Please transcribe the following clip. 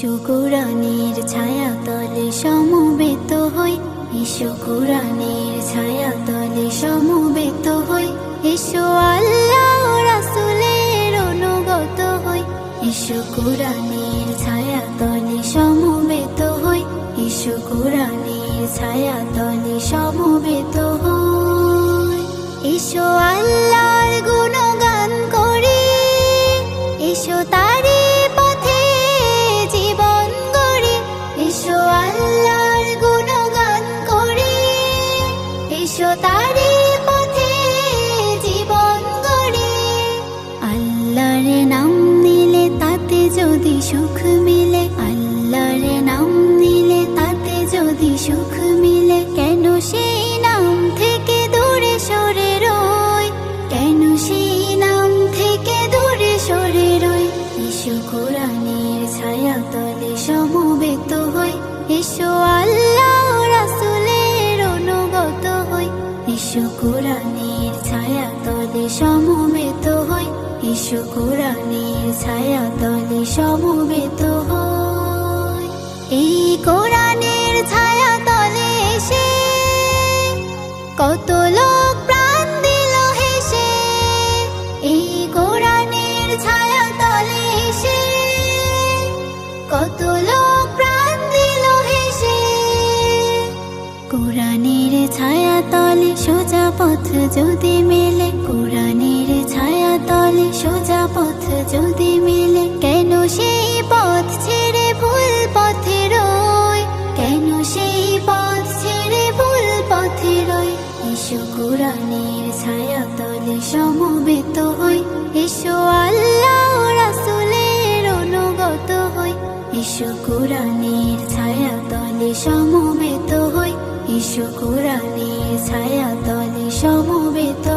এসো কোরআনের ছায়া তলে সমবেত হই, এসো কোরআনের ছায়া তলে সমবেত হই, এসো আল্লাহ রাসূলের অনুগত হই, এসো কোরআনের ছায়া তলে সমবেত হই, এসো কোরআনের ছায়া তলে সমবেত হই। এসো আল্লাহর গুণগান করি, এসো তারি পথে জীবন গড়ি, এসো আল্লাহর গুণগান করি, এসো তারি পথে জীবন গড়ি। আল্লাহর নাম নিলে তাতে যদি সুখ মিলে, আল্লাহর নাম নিলে তাতে যদি সুখ মিলে, কেন সেই নাম থেকে দূরে সরে রই, কেন সেই নাম থেকে দূরে সরে রই। এসো কোরআনের ছায়া তলে সমবেত হই, এসো আল্লাহ রাসূলের অনুগত হই, এসো কোরআনের ছায়া তলে সমবেত হই, এসো কোরআনের ছায়া তলে সমবেত হই। এই কোরআনের ছায়া তলে এসে কত লোক প্রাণ দিল হেসে, এই কোরআনের ছায়া তলে এসে কত লোক প্রাণ দিল হেসে। কোরআনের ছায়া তলে সোজা পথ যদি মেলে, কোরআনের ছায়া তলে সোজা পথ যদি মেলে, কেন সেই পথ ছেড়ে ভুল পথে রই, কেন সেই পথ ছেড়ে ভুল পথে রই। এসো কোরআনের ছায়া তলে সমবেত হই, এসো আল্লাহ রাসূলের অনুগত হই, এসো কোরআনের ছায়া তলে সমবেত হই, এসো কোরআনের ছায়া তলে সমবেত